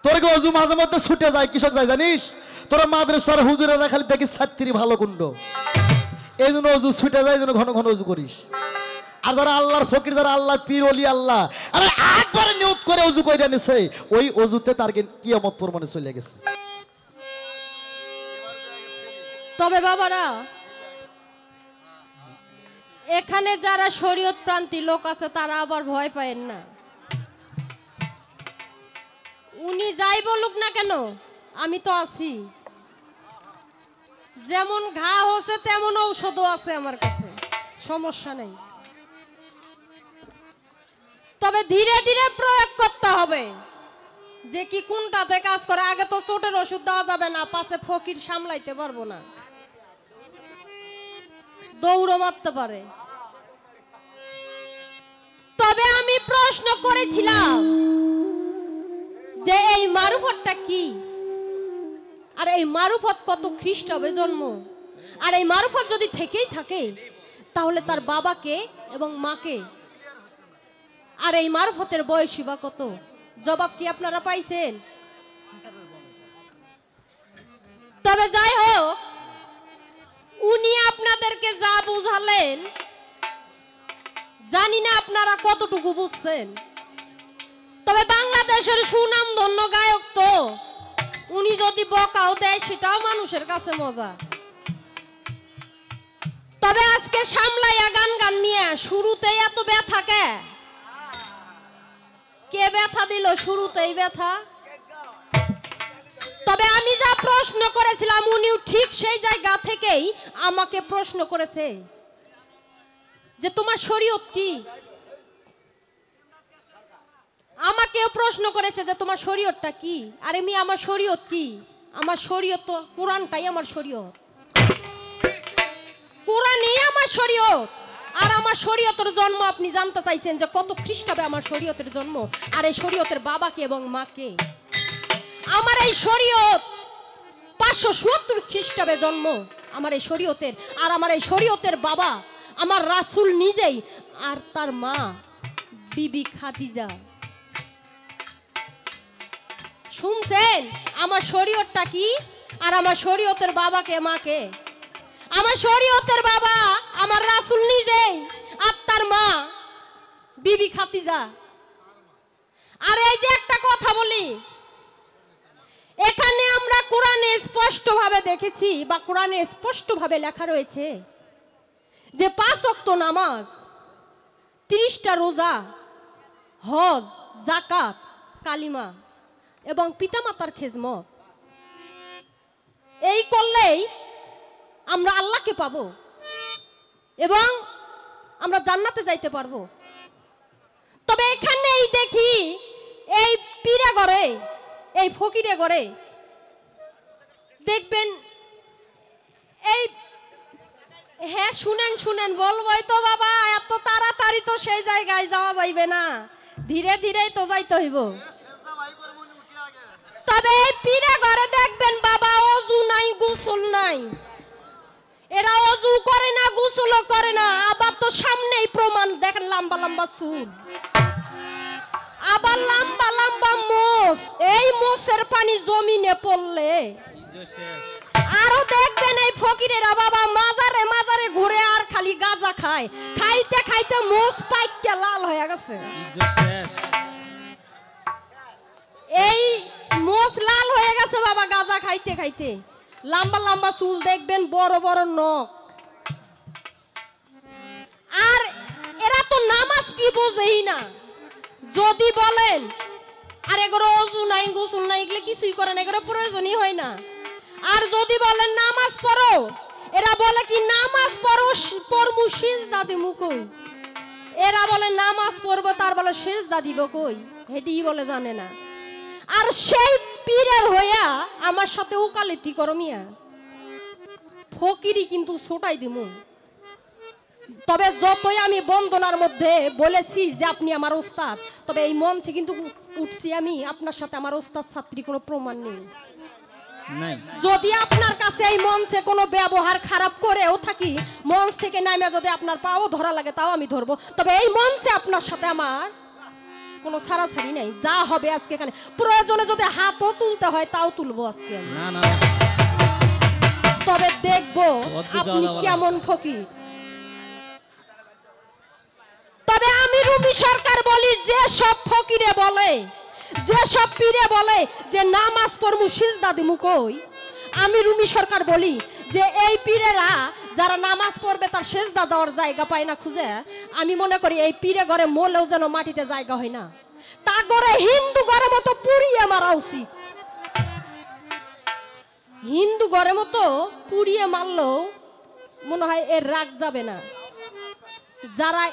তোর কি অজু মাঝে মধ্যে ছুটে যায়, কৃষক যায় জানিস? তোরা মাদ্রাসার হুজুরেরা খালি দেখি ছাত্রী ভালো কুণ্ড, এই জন্য অজু ছুটে যায়, এই জন্য ঘন ঘন অজু করিস। আর যারা আল্লাহর ফকির, যারা আল্লাহ পীর ওলি আল্লাহ, আরে একবারে নিয়ত করে অজু করে নিছে, ওই অজুতে তার কিয়ামত প্রমাণে চলে গেছে। তবে বাবারা, এখানে যারা শরীয়ত প্রান্তি লোক আছে তারা আবার ভয় পায়েন না। উনি যাই বলুক না কেন, আমি তো আছি। যেমন ঘা হচ্ছে তেমন ঔষধও আছে আমার কাছে, সমস্যা নেই। তবে ধীরে ধীরে প্রয়োগ করতে হবে যে কি কোনটাতে কাজ করে। আগে তো চোটের ওষুধ দেওয়া যাবে না, পাশে ফকির সামলাইতে পারবো না, দৌড় মারতে পারে। তবে আমি প্রশ্ন করেছিলাম যে এই মারুফতটা কি, আর এই মারুফত কত খ্রিস্টাব্দে জন্ম, আর এই মারুফত যদি থেকেই থাকে তাহলে তার বাবাকে এবং মাকে, আর এই মারুফতের বয়সী বা কত? জবাব কি আপনারা পাইছেন? তবে যাই হোক, উনি আপনাদেরকে যা বুঝালেন জানি না আপনারা কতটুকু বুঝছেন। তবে বাংলাদেশের সুনাম ধন্য গায়ক তো, উনি যদি বকাও দেয় সেটাও মানুষের কাছে মজা। তবে আজকে সামলাইয়া গান গান নিয়ে শুরুতেই এত ব্যথা কে? কে ব্যথা দিল শুরুতেই ব্যথা? তবে আমি যা প্রশ্ন করেছিলাম উনিও ঠিক সেই জায়গা থেকেই আমাকে প্রশ্ন করেছে যে তোমার শরীয়ত কি। আমাকেও প্রশ্ন করেছে যে তোমার শরীয়তটা কি। আরে মি আমার শরীয়ত কি? আমার শরীয়ত তো কোরআনটাই আমার শরীয়ত, কোরআনই আমার শরীয়ত। আর আমার শরীয়তের জন্ম আপনি জানতে চাইছেন যে কত খ্রিস্টাব্দে আমার শরীয়তের জন্ম, আর এই শরীয়তের বাবাকে এবং মাকে। আমার এই শরীয়ত 570 খ্রিস্টাব্দে জন্ম আমার এই শরীয়তের, আর আমার এই শরীয়তের বাবা আমার রাসূল নিজেই, আর তার মা বিবি খাদিজা। শুনছেন আমার শরীয়তটা কি আর আমার শরীয়তের বাবাকে মাকে? আমার শরীয়তের বাবা আমার রাসূল নিজেই, আর তার মা বিবি খাদিজা। আর এই যে একটা কথা বলি, এখানে আমরা কোরআনে স্পষ্টভাবে দেখেছি বা কোরআনে স্পষ্টভাবে লেখা রয়েছে যে 5 ওয়াক্ত নামাজ, 30টা রোজা, হজ, যাকাত, কালিমা এবং পিতামাতার খেজমত, এই করলেই আমরা আল্লাহকে পাবো এবং আমরা জান্নাতে যাইতে পারবো। তবে এখানেই দেখি এই পীরে ঘরে, এই ফকিরে ঘরে দেখবেন এই, হ্যাঁ শুনেন শুনেন বলবই তো বাবা, এত তাড়াতাড়ি তো সেই জায়গায় যাওয়া যাইবে না, ধীরে ধীরেই তো যাইতে হইব। তবে এই পীরে ঘরে দেখবেন বাবা অজু নাই, গোসল নাই, এরা অজু করে না, গোসলও করে না। আবার তো সামনেই প্রমাণ দেখেন, লম্বা লম্বা চুল, আবার লম্বা লম্বা মোষ, এই মোষের পানি জমিনে পড়লে আরো দেখবেন এই ফকিরেরা বাবা মাজারে মাজারে ঘুরে আর খালি গাঁজা খায়, খাইতে খাইতে মোষ পাইকে লাল হয়ে গেছে। এই মোষ লাল হয়ে গেছে বাবা গাঁজা খাইতে খাইতে। লম্বা লম্বা চুল দেখবেন, বড় বড় নখ। আর এরা তো নামাজ কি বোঝেই না। যদি বলেন আর এগুলো অজু নাই, গোসল নাই, এগুলো কিছুই করে না, এগুলো প্রয়োজনই হয় না। আর যদি বলেন নামাজ পড়ো, এরা বলে কি নামাজ পড়ো পড়মু সিজদা দিমু কই। এরা বলে নামাজ পড়বো, তার বলে সিজদা দিব কই, হেডি বলে জানে না। আর সেই পীরের হইয়া আমার সাথে ওকালতি করো মিয়া, ফকিরি কিন্তু ছোটাই দিমু। তবে যতই আমি বন্দনার মধ্যে বলেছি যে আপনি আমার ওস্তাদ, তবে এই মঞ্চে কিন্তু উঠছি আমি আপনার সাথে আমার ওস্তাদ ছাত্রী কোনো প্রমাণ নেই। যদি আপনার কাছে এই মঞ্চে কোনো ব্যবহার খারাপ করেও থাকি, মঞ্চ থেকে নামে যদি আপনার পাও ধরা লাগে তাও আমি ধরবো। তবে এই মঞ্চে আপনার সাথে আমার কোনো ছাড়াছাড়ি নাই, যা হবে আজকে এখানে। প্রয়োজনে যদি হাতও তুলতে হয় তাও তুলবো আজকে আমি। না না তবে দেখবো অদ্ভুত আপনি আলাদা আলাদা। কেমন ফকির। তবে আমি রুমি সরকার বলি, যে সব ফকিরে বলে, যে সব পীরে বলে যে নামাজ পড়মু সিজদা দিমু কই, আমি রুমি সরকার বলি যে এই পীরেরা যারা নামাজ পড়বে তার সিজদা দেওয়ার জায়গা পায় না খুঁজে, আমি মনে করি এই পীরে ঘরে মলেও যেন মাটিতে জায়গা হয় না, তা ঘরে হিন্দু ঘরের মতো পুড়িয়ে মারা উচিত। হিন্দু ঘরের মতো পুড়িয়ে মারলেও মনে হয় এর রাগ যাবে না। যারা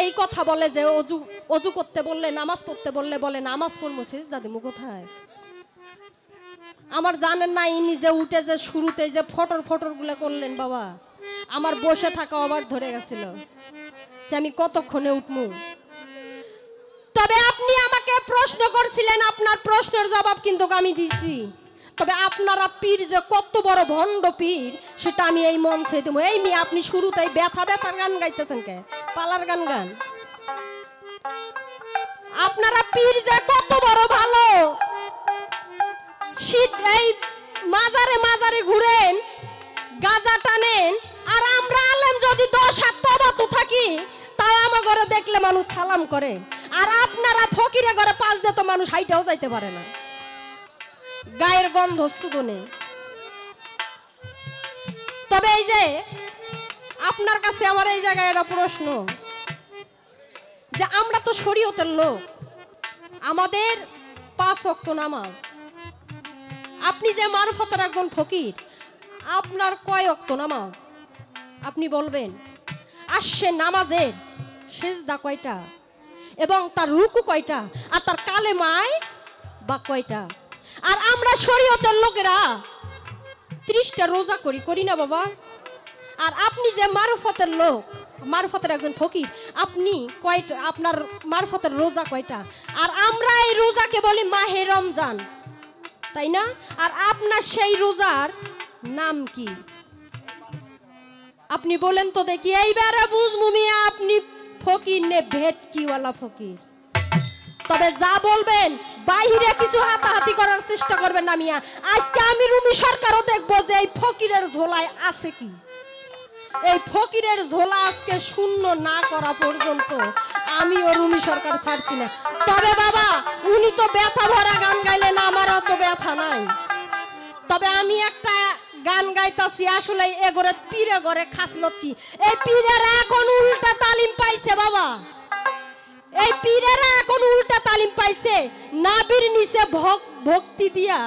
এই কথা বলে যে অজু অজু করতে বললে, নামাজ পড়তে বললে বলে নামাজ পড়বো সিজদা দিমু কোথায়, আমার জানেন না ইনি যে উঠে যে শুরুতে যে ফটর ফটর গুলো করলেন বাবা, আমার বসে থাকা আবার ধরে গেছিল যে আমি কতক্ষণে উঠমু। তবে আপনি আমাকে প্রশ্ন করছিলেন, আপনার প্রশ্নের জবাব কিন্তু আমি দিছি। তবে আপনারা পীর যে কত বড় ভণ্ড পীর সেটা আমি এই মঞ্চে দেবো। এই মেয়ে আপনি শুরুতেই ব্যথা ব্যথার গান গাইতেছেন কে, পালার গান গান। আপনারা পীর যে কত বড় ভালো, শীত এই মাজারে মাজারে ঘুরেন, গাজা টানেন, আর আমরা আলেম যদি 10 হাত তবাত থাকি তাও আমার ঘরে দেখলে মানুষ সালাম করে, আর আপনারা ফকিরে ঘরে 5 দিয়ে তো মানুষ হাইটাও যাইতে পারে না, গায়ের গন্ধ সুগনে। তবে এই যে আপনার কাছে আমার এই জায়গায় একটা প্রশ্ন, যে আমরা তো শরীয়তের লোক, আমাদের 5 ওয়াক্ত নামাজ, আপনি যে মারফতের একজন ফকির, আপনার কয় ওয়াক্ত নামাজ আপনি বলবেন? আর সে নামাজের সিজদা কয়টা, এবং তার রুকু কয়টা, আর তার কালেমায় বা কয়টা? আর আমরা শরীয়তের লোকেরা 30টা রোজা করি, করি না বাবা? আর আপনি যে মারফতের লোক, মারফতের একজন ফকির, আপনি কয়টা, আপনার মারফতের রোজা কয়টা? আর আমরা এই রোজাকে বলি মাহে রমজান, তাই না? আর আপনার সেই রোজার নাম কি আপনি বলেন তো দেখি, এইবারে বুঝমু মিয়া আপনি ফকির নে ভেটকিওয়ালা ফকির। তবে যা বলবেন বাহিরে কিছু হাতাহাতি করার চেষ্টা করবেন না মিয়া। আজকে আমি রুমি সরকারও দেখবো যে এই ফকিরের ঝোলায় আছে কি। এই ফকিরের ঝোলা আজকে শূন্য না করা পর্যন্ত আমিও রুমি সরকার ছাড়ছি না। তবে বাবা উনি তো ব্যথা ভরা গান গাইলেন, আমার অত ব্যথা নাই। তবে আমি একটা গান গাইতাছি, আসলে এগরে পীরে ঘরে খাসলত কি, এই পীরেরা এখন উল্টা তালিম পাইছে বাবা। এই পীরেরা এখন উল্টা তালিম পাইছে, নাবির নিচে ভক্তি দিয়া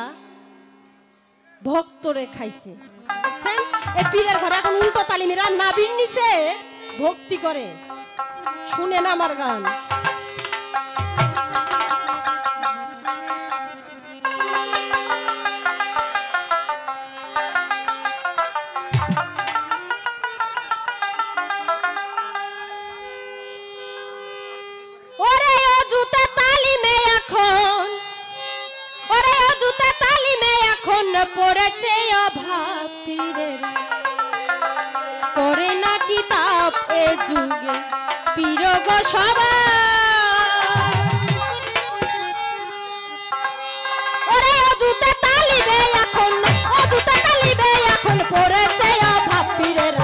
ভক্তরে খাইছে, বুঝছেন? এই পীরের ঘরে এখন উল্টো তালিমেরা নাবির নিচে ভক্তি করে। শুনেন আমার গান। পড়েছে অভাব পীরের, করে না কিতাব এ যুগে পীর গো সবাই। ওরে অজুতে তালিবে এখন, অজুতে তালিবে এখন, পড়েছে অভাব পীরের,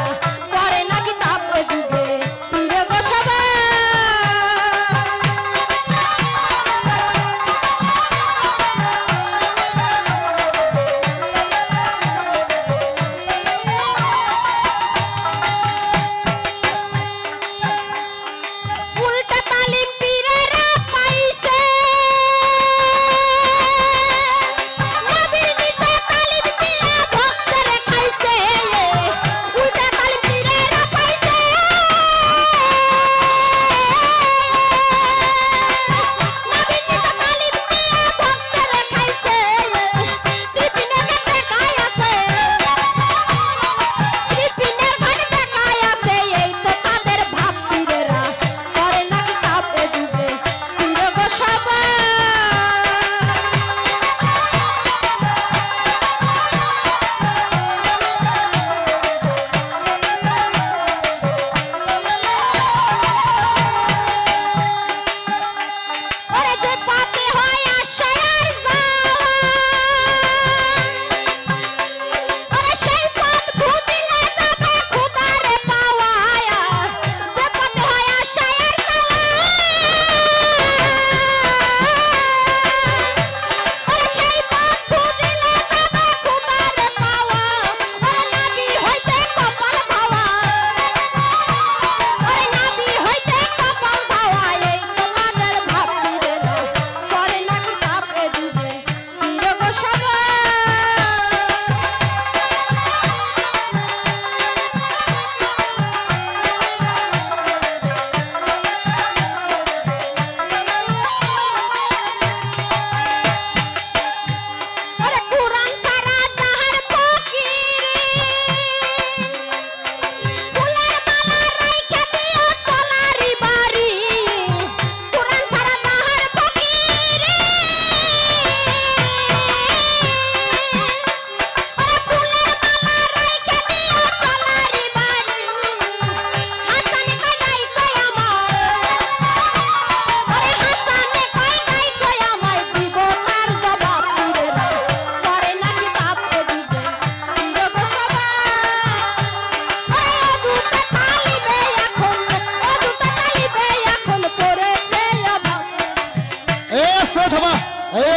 করে না কিতাব এ যুগে পীর গো সবাই। নাবির নিচে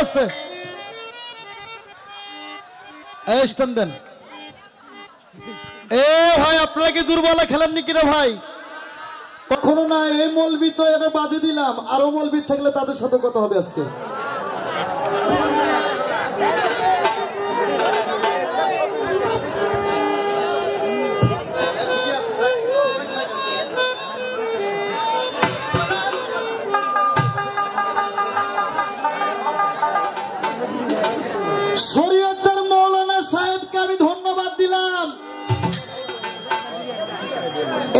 আস্তে এই স্ট্যান্ড দেন। এ ভাই আপনারা কি দুর্বল খেলেননি কিরে ভাই? কখনো না, এই মৌলবি তো এটা বাদে দিলাম, আরো মৌলবি থাকলে তাদের সাথে কথা হবে আজকে। শরীয়তের মৌলানা সাহেবকে আমি ধন্যবাদ দিলাম।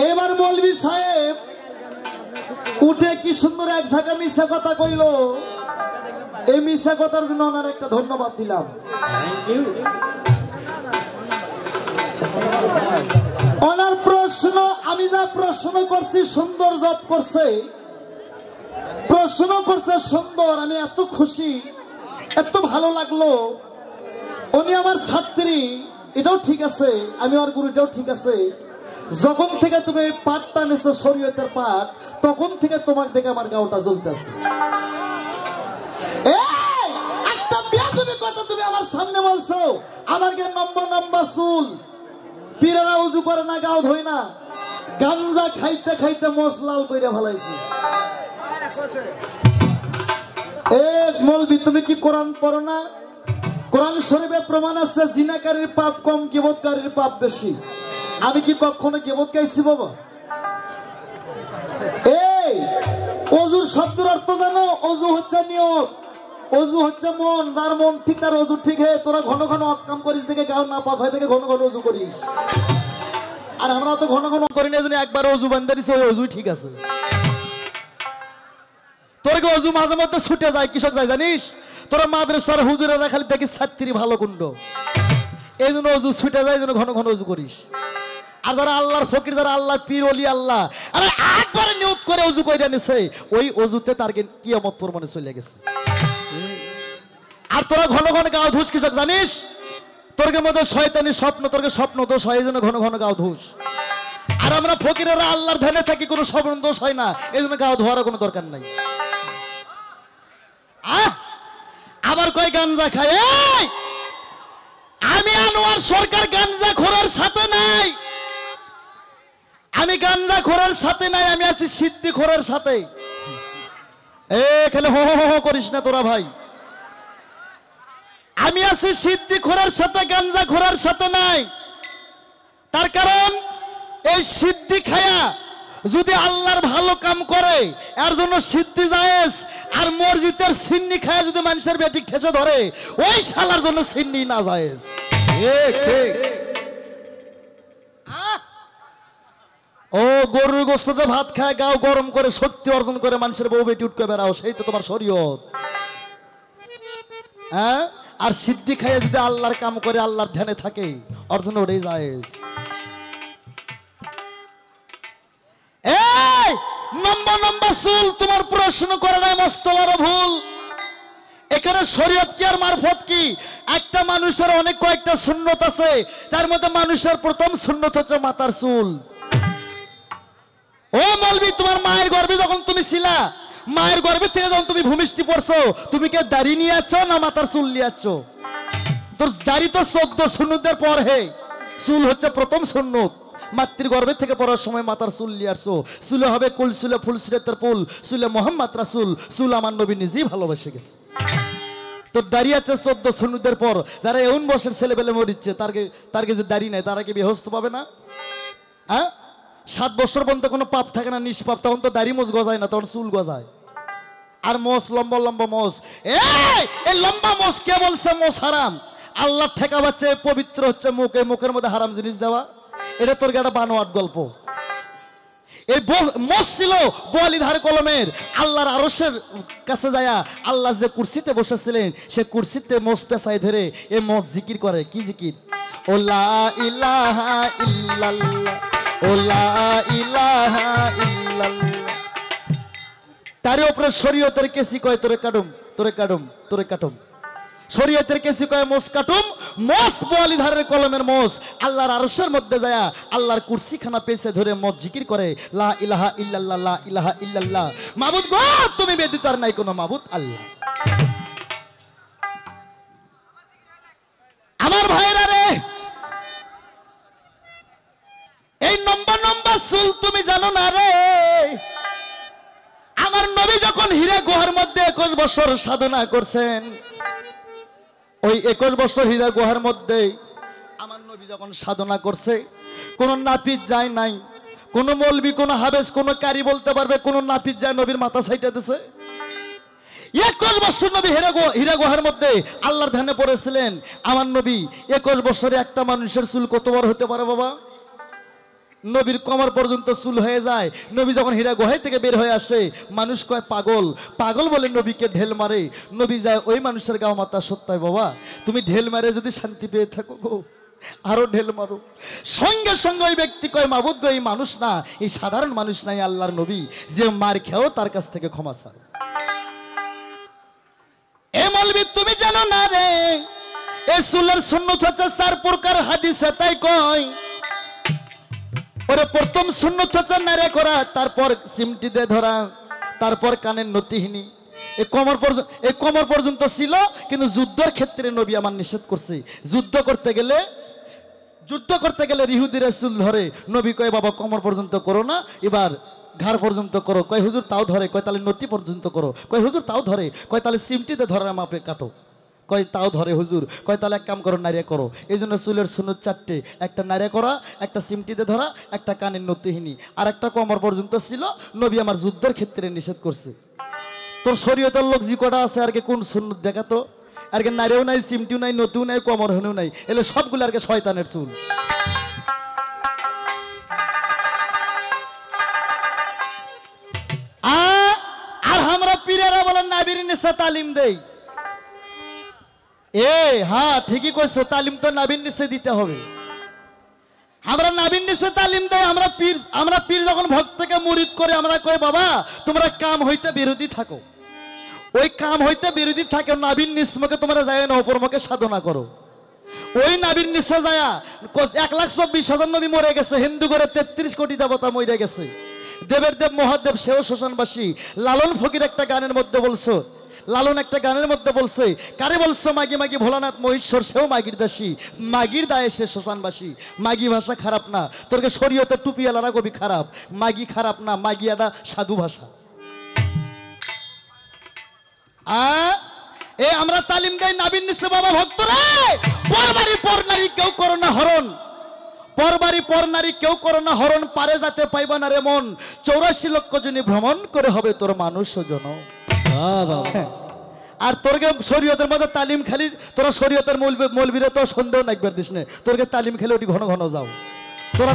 এবার মৌলভী সাহেব উঠে কি সুন্দর এক ঝাঁকা মিশা কথা কইল। এই মিশা কথার জন্য ওনার একটা ধন্যবাদ দিলাম। ওনার প্রশ্ন, আমি যা প্রশ্ন করছি সুন্দর জব করছে, প্রশ্ন করছে সুন্দর। আমি এত খুশি, এত ভালো লাগলো। উনি আমার ছাত্রী, এটাও ঠিক আছে, আমি ওর গুরু, এটাও ঠিক আছে। যখন থেকে তুমি পাঠটা নিছো শরীয়তের পাঠ, তখন থেকে তোমার দেখে আমার গাওটা জ্বলতেছে। একটা বেয়াদবি কথা তুমি আমার সামনে বলছো। আমার গে নম্বর নম্বর চুল, পীরেরা উজু করে না, গাও ধোয় না, গাঞ্জা খাইতে খাইতে মোষ লাল কইরা ফেলাইছি। মৌলবি তুমি কি কোরআন পড়ো না? কোরআন শরীফে প্রমাণ আছে জিনাকারীর পাপ কম, গীবতকারীর পাপ বেশি। আমি কি কখনো গীবত গাইছি বাবা? এই অজুর শব্দের অর্থ জানো? অজু হচ্ছে নিয়ত, অজু হচ্ছে মন। যার মন ঠিক তার অজু ঠিক। হে তোরা ঘন ঘন অকাম করিস দেখে গাও না পাপ হয় দেখে ঘন ঘন অজু করিস। আর আমরা তো ঘন ঘন করি না, একবার অজু বান্ধে দিছে, ওই অজুই ঠিক আছে। তোর কি অজু মাঝে মধ্যে ছুটে যায়? কৃষক যায় জানিস? তোরা মাদ্রাসার হুজুরেরা খালি দেখি ছাত্রী ভালো কুণ্ড, এই জন্য অজু ছুটে যায়, জন্য ঘন ঘন অজু করিস। আর যারা আল্লাহর ফকির, যারা আল্লাহর পীর ওলি আল্লাহ, আরে একবারে নিয়ত করে অজু কইরা নিছে, ওই অজুতে তার কিয়ামত প্রমাণে চলে গেছে। আর তোরা ঘন ঘন গাও ধুস কৃষক জানিস? তোরকে মধ্যে শয়তানি স্বপ্ন, তোরকে স্বপ্ন দোষ হয়, এই জন্য ঘন ঘন গাও ধুস। আর আমরা ফকিরেরা আল্লাহর ধ্যানে থাকি, কোনো স্বপ্ন দোষ হয় না, এই জন্য গাও ধোয়ারও কোনো দরকার নাই। আবার কয় গাঞ্জা খায়। আমি আনোয়ার সরকার গাঞ্জা খোরের সাথে নাই, আমি গাঞ্জা খোরের সাথে নাই, আমি আছি সিদ্ধি খোরের সাথে। এখানে হো হো হো করিস না তোরা ভাই। আমি আছি সিদ্ধি খোরের সাথে, গাঞ্জা খোরের সাথে নাই। তার কারণ এই সিদ্ধি খায়া যদি আল্লাহর ভালো কাম করে এর জন্য সিদ্ধি জায়েজ। আর মসজিদের সিন্নি খায় যদি মানুষের বেটিক ঠেসে ধরে, ওই শালার জন্য সিন্নি না জায়েজ। ও গরুর গোশতে ভাত খায়, গাও গরম করে শক্তি অর্জন করে মানুষের বউ বেটি উঠকে বেড়াও, সেই তো তোমার শরীয়ত। হ্যাঁ, আর সিদ্ধি খায় যদি আল্লাহর কাম করে, আল্লাহর ধ্যানে থাকে, ওর জন্য ওটাই জায়েজ। এই নম্বর নম্বর চুল, তোমার প্রশ্ন করে নাই, মস্ত বড় ভুল। এখানে শরীয়ত কি আর মারফত কি? একটা মানুষের অনেক কয়েকটা সুন্নত আছে, তার মধ্যে মানুষের প্রথম সুন্নত হচ্ছে মাথার চুল। ও মৌলবি, তোমার মায়ের গর্ভে যখন তুমি ছিলা, মায়ের গর্ভে থেকে যখন তুমি ভূমিষ্ঠি পড়ছো, তুমি কে দাড়ি নিয়ে আছো না মাথার চুল নিয়ে আছো? তোর দাড়ি তো 14 সুন্নতের পর, হে চুল হচ্ছে প্রথম সুন্নত। মাতৃগর্ভে থেকে পড়ার সময় মাথার চুল নিয়ে আসছো। চুলে হবে কুল, চুলে ফুল সিরাতের ফুল, চুলে মোহাম্মদ রাসূল, চুল আমার নবী নিজেই ভালোবেসে গেছে। তোর দাড়ি আছে 14 সুন্নতের পর। যারা 59 বছর ছেলেবেলে মরিচ্ছে, তারকে যে দাড়ি নাই, তারা কি বেহস্ত পাবে না? হ্যাঁ, 7 বছর পর্যন্ত কোনো পাপ থাকে না, নিষ্পাপ। তখন তো দাড়ি মোজ গজায় না, তখন চুল গজায়। আর মোষ, লম্বা লম্বা মোষ। এই লম্বা মোষ কে বলছে মোষ হারাম? আল্লাহ ঠেকা বাচ্চা পবিত্র হচ্ছে মুখ, এই মুখের মধ্যে হারাম জিনিস দেওয়া, এটা তোর একটা বানোয়াট গল্প। এই মোষ ছিল বোয়ালিধার কলমের। আল্লাহর আরশের কাছে যায়া আল্লাহ যে কুরসিতে বসেছিলেন, সে কুরসিতে মোষ পেছায় ধরে এই মোষ জিকির করে। কি জিকির? ও লা ইলাহা ইল্লাল্লাহ, ও লা ইলাহা ইল্লাল্লাহ। তার উপরে শরীয়তের কেসি কয় তোরে কাটুম, তোরে কাটুম, তোরে কাটুম। শরীয়তের কেসি কয় মোষ কাটুম। মোষ বোয়ালিধারের কলমের মোষ আল্লাহর আরশের মধ্যে যায় আল্লাহর কুরসিখানা পেছে ধরে মোষ জিকির করে, লা ইলাহা ইল্লাল্লাহ, লা ইলাহা ইল্লাল্লাহ। মাবুদ গো, তুমি ব্যতীত আর নাই কোনো মাবুদ আল্লাহ। 21 বছর সাধনা করছেন। ওই 21 বছর হীরা গুহার মধ্যে আমার নবী যখন সাধনা করছে, কোন নাপিত যায় নাই, কোন মৌলবি, কোন হাবেজ, কোন কারি বলতে পারবে কোন নাপিত যায় নবীর মাথা সাইটা দিছে? 21 বছর নবী হীরা গুহার মধ্যে আল্লাহর ধ্যানে পড়েছিলেন। আমার নবী 21 বছরে একটা মানুষের চুল কত বড় হতে পারে বাবা? নবীর কোমর পর্যন্ত চুল হয়ে যায়। নবী যখন হীরা গুহায় থেকে বের হয়ে আসে, মানুষ কয় পাগল, পাগল বলে নবীকে ঢেল মারে। নবী যায় ওই মানুষের গাও মাথা সত্যায়, বাবা তুমি ঢেল মারে যদি শান্তি পেয়ে থাকো গো, আরো ঢেল মারো। সঙ্গে সঙ্গে ওই ব্যক্তি কয় মাবুদ গো, এই মানুষ না, এই সাধারণ মানুষ নাই, আল্লাহর নবী, যে মার খেয়েও তার কাছ থেকে ক্ষমা চায়। এ মৌলবি তুমি জানো না রে, এই চুলের সুন্নত হচ্ছে 4 প্রকার, হাদিসে তাই কয়। ওরে প্রথম সুন্নত হচ্ছে নারে করা, তারপর সিমটি দিয়ে ধরা, তারপর কানের নতিহীনী। এই কোমর পর্যন্ত ছিল, কিন্তু যুদ্ধের ক্ষেত্রে নবী আমার নিষেধ করছে। যুদ্ধ করতে গেলে ইহুদিরা চুল ধরে, নবী কয় বাবা কোমর পর্যন্ত করো না, এবার ঘাড় পর্যন্ত করো। কয় হুজুর তাও ধরে। কয় তাহলে নতি পর্যন্ত করো। কয় হুজুর তাও ধরে। কয় তাহলে সিমটিতে ধরার মাপে কাটো। কয় তাও ধরে হুজুর। কয় তাহলে এক কাম করো, নারিয়া করো। এই জন্য চুলের সুন্নত 4টে, একটা নারিয়া করা, একটা সিমটিতে ধরা, একটা কানের নতিহীনী, আর একটা কোমর পর্যন্ত ছিল। নবী আমার যুদ্ধের ক্ষেত্রে নিষেধ করছে। তোর শরীয়তের লোক যে কটা আছে আর কি কোন সুন্নত দেখাতো? আর কি নারিয়াও নাই, সিমটিও নাই, নতিও নাই, কোমর হনেও নাই, এলে সবগুলো আর কি শয়তানের চুল। আর আমরা পীরেরা বলেন নাবির নিচে তালিম দেই। হ্যাঁ ঠিকই কইছো, তালিম তো নাবির নিচে দিতে হবে। আমরা নাবির নিচে তালিম দেই। আমরা পীর যখন ভক্তকে মুরিদ করে, আমরা কই বাবা তোমরা কাম হইতে বিরোধী থাকো। ওই কাম হইতে বিরোধী থাকে নাবির নিচমকে তোমরা যায় না, অপরমকে সাধনা করো। ওই নাবির নিচে যায় 1,24,000 নবী মরে গেছে, হিন্দু করে 33 কোটি দেবতা মরে গেছে। দেবের দেব মহাদেব সেও শ্মশানবাসী। লালন ফকির একটা গানের মধ্যে বলছো, লালন একটা গানের মধ্যে বলছে, কারে বলছো মাগি মাগি ভোলানাথ মহেশ্বর, সেও মাগির দাসী, মাগির দায়ে সে শ্মশানবাসী। মাগি ভাষা খারাপ না, তোরকে শরীয়তের টুপিওয়ালারা কবি খারাপ। মাগি খারাপ না, মাগি একটা সাধু ভাষা। আমরা তালিম দেই নাবির নিচে বাবা ভক্তরা। পরবারি পর নারী কেউ করো না হরণ, পরবারি পর নারী কেউ করো না হরণ, পারে যাতে পাইবা না রে মন, 84 লক্ষ জনী ভ্রমণ করে হবে তোর মানুষ জন। আর তোরকে শরীয়তের মধ্যে তালিম খালি, তোরা শরীয়তের মৌলবীরা তো সন্দেহ নাকবার দিস না, তোরকে তালিম খেলে ওটি ঘন ঘন যাও। তোরা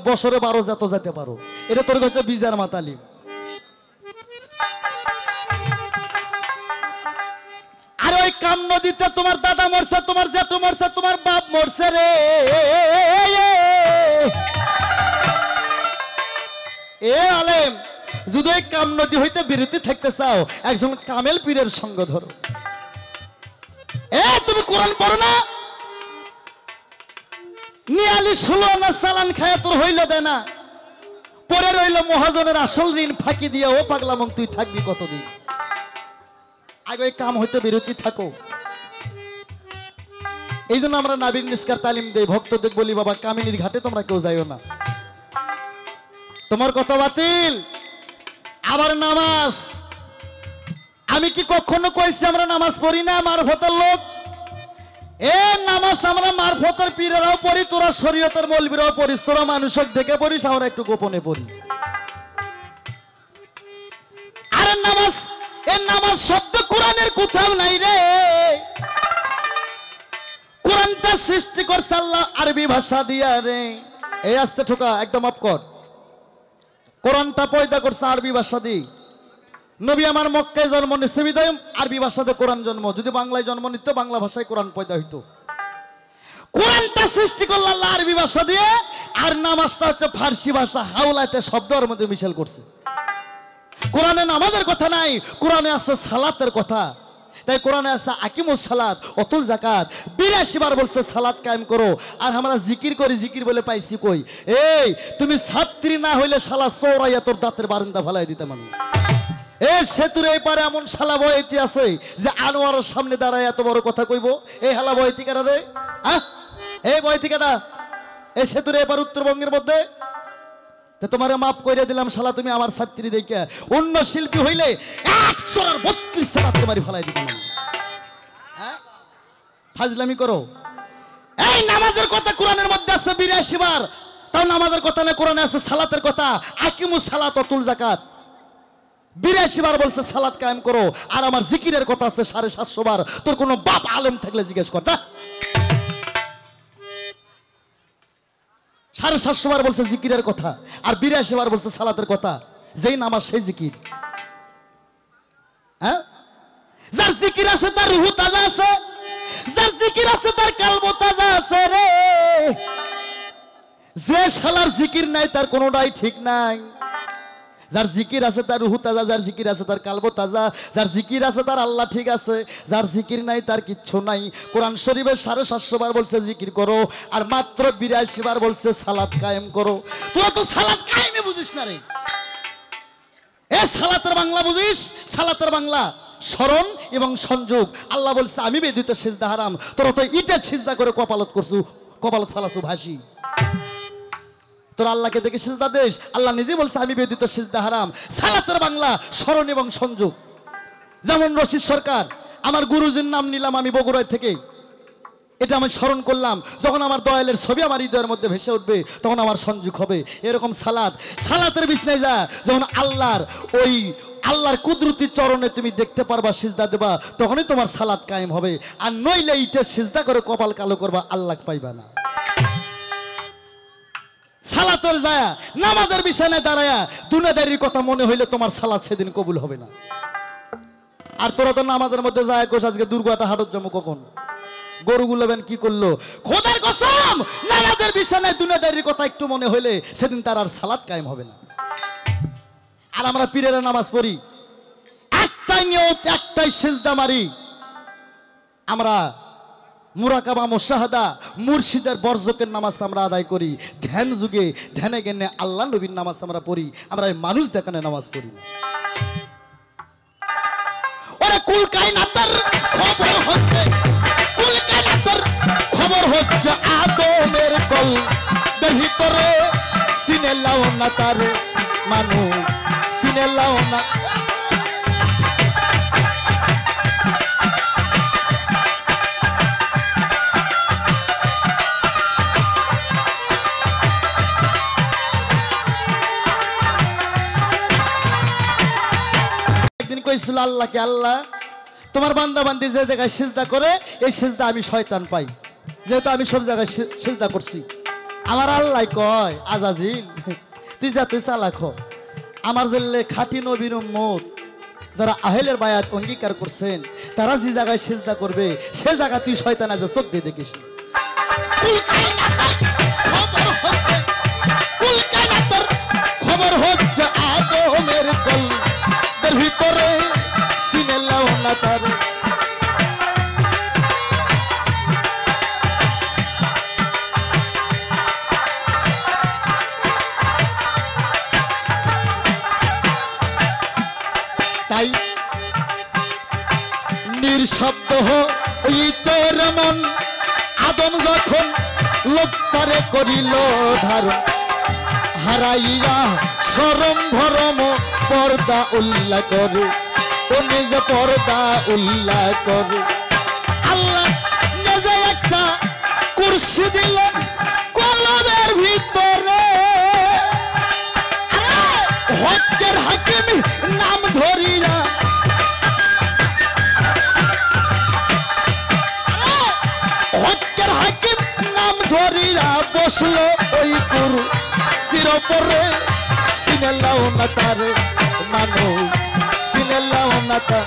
বছরে 12 যত যেতে পারো, এটা তোর হচ্ছে বিজার মা তালিম। আর ওই কাম নদীতে তোমার দাদা মরছে, তোমার জেঠু মরছে, তোমার বাপ মরছে রে। আলেম যদি ওই কাম নদী হইতে বিরতি থাকতে চাও, একজন কামেল পীরের সঙ্গ ধরো। তুমি কোরআন পড়ো না, নিয়ালি 16 আনা চালান খায় তোর হইল দে না, পরে রইল মহাজনের আসল ঋণ ফাঁকি দিয়ে। ও পাগলা মন তুই থাকবি কতদিন? আগে ওই কাম হইতে বিরতি থাকো। এই জন্য আমরা নাবির নিষ্কার তালিম দেই, ভক্তদের বলি বাবা কামিনীর ঘাটে তোমরা কেউ যাইও না, তোমার কথা বাতিল। আবার নামাজ, আমি কি কখনো কইছি আমরা নামাজ পড়ি না? মারফতের লোক নামাজ আমরা মারফতের পীরেরাও পড়ি, তোরা শরীয়তের মৌলবীরাও পড়িস, তোরা মানুষক দেখে পড়িস, আমরা একটু গোপনে পড়ি। আরে নামাজ, নামাজ শব্দ কোরআনের কোথাও নাই রে। কোরআনটা সৃষ্টি করছে আল্লাহ আরবি ভাষা দিয়া রে। এই আস্তে ঠোকা, একদম অফ কর। কোরআনটা পয়দা করছে আরবি ভাষা দিয়ে। নবী আমার মক্কায় জন্ম নিচ্ছে বিদায় আরবি ভাষাতে কোরআন জন্ম। যদি বাংলায় জন্ম নিত, বাংলা ভাষায় কোরআন পয়দা হইতো। কোরআনটা সৃষ্টি করলো আল্লাহ আরবি ভাষা দিয়ে, আর নামাজটা হচ্ছে ফার্সি ভাষা, হাওলাতে শব্দের মধ্যে মিশেল করছে। কোরআনে নামাজের কথা নাই, কোরআনে আছে সালাতের কথা। তাই কোরআনে আছে আকিমুস সালাত অতুল যাকাত, 82 বার বলছে সালাত কায়েম করো। আর আমরা জিকির করি, জিকির বলে পাইছি কই? এই তুমি ছাত্রী না হইলে শালা চৌরাইয়া তোর দাঁতের বারান্দা ফেলাই দিতাম আমি। সেতুর এই পারে এমন শালা বয়তি আছে যে আনোয়ারের সামনে দাঁড়ায় এত বড় কথা কইব। এই হালা বয়তি কাটা রে, এই বয়তি কাটা, এই সেতুর এই পার উত্তরবঙ্গের মধ্যে তা তোমারে মাফ করে দিলাম শালা, তুমি আমার ছাত্রী দেখে। অন্য শিল্পী হইলে 132 রাতের মারি ফেলাই দিতাম। হ্যাঁ, ফাজলামি করো। এই নামাজের কথা কোরআনের মধ্যে আছে 82 বার, তাও নামাজের কথা না, কোরআনে আছে সালাতের কথা, আকিমুস সালাত ওয়া তুল যাকাত। 82 বার বলছে সালাত কায়েম করো, আর আমার জিকিরের কথা আছে 750 বার। তোর কোনো বাপ আলেম থাকলে জিজ্ঞেস কর। 750 বার বলছে জিকিরের কথা, আর 82 বার বলছে সালাতের কথা। যেই নামাজ সেই জিকির। হ্যাঁ, যার জিকির আছে তার রূহ তাজা আছে, যার জিকির আছে তার কলব তাজা আছে রে। যে শালার জিকির নাই তার কোনোটাই ঠিক নাই। যার জিকির আছে তার রূহ তাজা, যার জিকির আছে তার কলব তাজা, যার জিকির আছে তার আল্লাহ ঠিক আছে, যার জিকির নাই তার কিচ্ছু নাই। কোরআন শরীফে 750 বার বলছে জিকির করো, আর মাত্র 82 বার বলছে সালাত কায়েম করো। তোরা তো সালাত কায়েমে বুঝিস না রে। এ সালাতের বাংলা বুঝিস? সালাতের বাংলা স্মরণ এবং সংযোগ। আল্লাহ বলছে আমি বেদিত সিজদা হারাম, তোরা তো ইটের সিজদা করে কপালত করছু, কপালত ফালাছু ভাসি। তোরা আল্লাহকে দেখে সিজদা দেশ? আল্লাহ নিজে বলছে আমি বেদিত সিজদা হারাম। সালাতের বাংলা স্মরণ এবং সংযোগ। যেমন রশিদ সরকার, আমার গুরুজির নাম নিলাম আমি বগুড়ায় থেকে, এটা আমি স্মরণ করলাম। যখন আমার দয়ালের ছবি আমার হৃদয়ের মধ্যে ভেসে উঠবে তখন আমার সংযোগ হবে। এরকম সালাত, সালাতের বিছনায় যা যখন আল্লাহর কুদরতি চরণে তুমি দেখতে পারবা, সিজদা দেবা, তখনই তোমার সালাত কায়েম হবে। আর নইলে ইটের সিজদা করে কপাল কালো করবা, আল্লাহ পাইবা না। সালাতের যায় নামাজের বিছানায় দাঁড়ায়া দুনিয়াদারির কথা মনে হইলে তোমার সালাত সেদিন কবুল হবে না। আর তোরা তো নামাজের মধ্যে যায় কোষ আজকে দুর্গাটা হাটত জমো কখন গরুগুলো বেন কি করলো। খোদার কসম, নামাজের বিছানায় দুনিয়াদারির কথা একটু মনে হইলে সেদিন তার আর সালাত কায়েম হবে না। আর আমরা পীরের নামাজ পড়ি, একটাই নিয়ত, একটাই সিজদা মারি। আমরা মুরাকাবা মুশাহাদা মুর্শিদের বরজকের নামাজ আমরা আদায় করি। ধ্যান যুগে ধ্যানে জ্ঞানে আল্লাহ নবীর নামাজ আমরা পড়ি। আমরা এই মানুষ দেখানে নামাজ পড়ি। ওরে কুল কায়নাতের খবর হচ্ছে, কুল কায়নাতের খবর হচ্ছে আদমের কলবের ভিতরে। চিনে লাও না তার মানুষ, চিনে লাও না। কইছিল আল্লাহকে, আল্লাহ তোমার বান্দা বান্দি যে জায়গায় সিজদা করে এই সিজদা আমি শয়তান পাই, যেহেতু আমি সব জায়গায় সিজদা করছি। আমার আল্লাহ কয় আজাজিল তুই যাতে চালাক, আমার জেলে খাঁটি নবীর উম্মত যারা আহেলের বায়াত অঙ্গীকার করছেন তারা যে জায়গায় সিজদা করবে সে জায়গা তুই শয়তান আজ চোখ দিয়ে দেখিস। খবর হচ্ছে আদমের কলবের ভিতরে, চিনে লাও না তার। তাই নিঃশব্দ হইতর মন আদম যখন লোকটারে করিল ধারণ, হারাইয়া শরম ভরম পর্দা উল্লাহ করে, ও নিজে পর্দা উল্লাহ করে। আল্লাহ নিজে একটা কুরসি দিল কলবের ভিতরে, হকের হাকিম নাম ধরিয়া, হকের হাকিম নাম ধরিয়া বসলো ওই কুরসির উপরে। চিনে লাও না তার মানুষ, চিনে লাও না তার।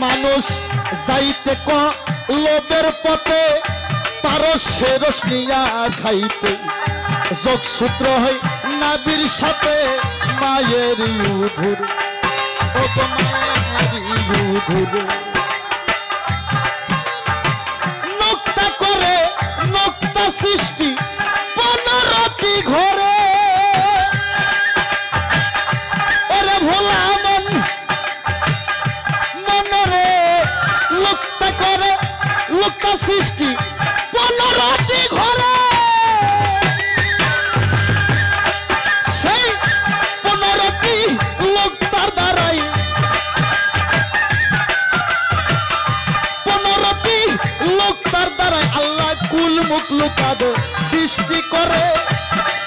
মানুষ যাইতে কলবের পথে পারস্যে রসনিয়া খাইতে, যোগসূত্র হয় নাবির সাথে মায়ের উধুর, ও মায়ের উধুর। নোক্তা করে নোক্তা সৃষ্টি 15 করে লোকটা সৃষ্টি 15টি ঘরে সেই 15টি লোক তার দ্বারাই 15টি লোক তার দ্বারাই আল্লাহ কুল মুখলুকাদ সৃষ্টি করে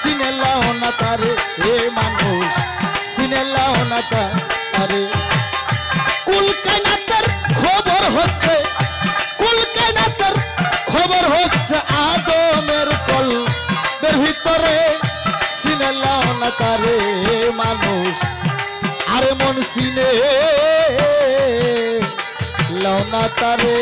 চিনে লাও না তারে এ মানুষ চিনে লাও না তারে কুল কায়নাতের খবর হচ্ছে কুল কায়নাতের খবর হচ্ছে আদমের কলবের ভিতরে চিনে লাও না তারে মানুষ আরে মন চিনে লাও না তারে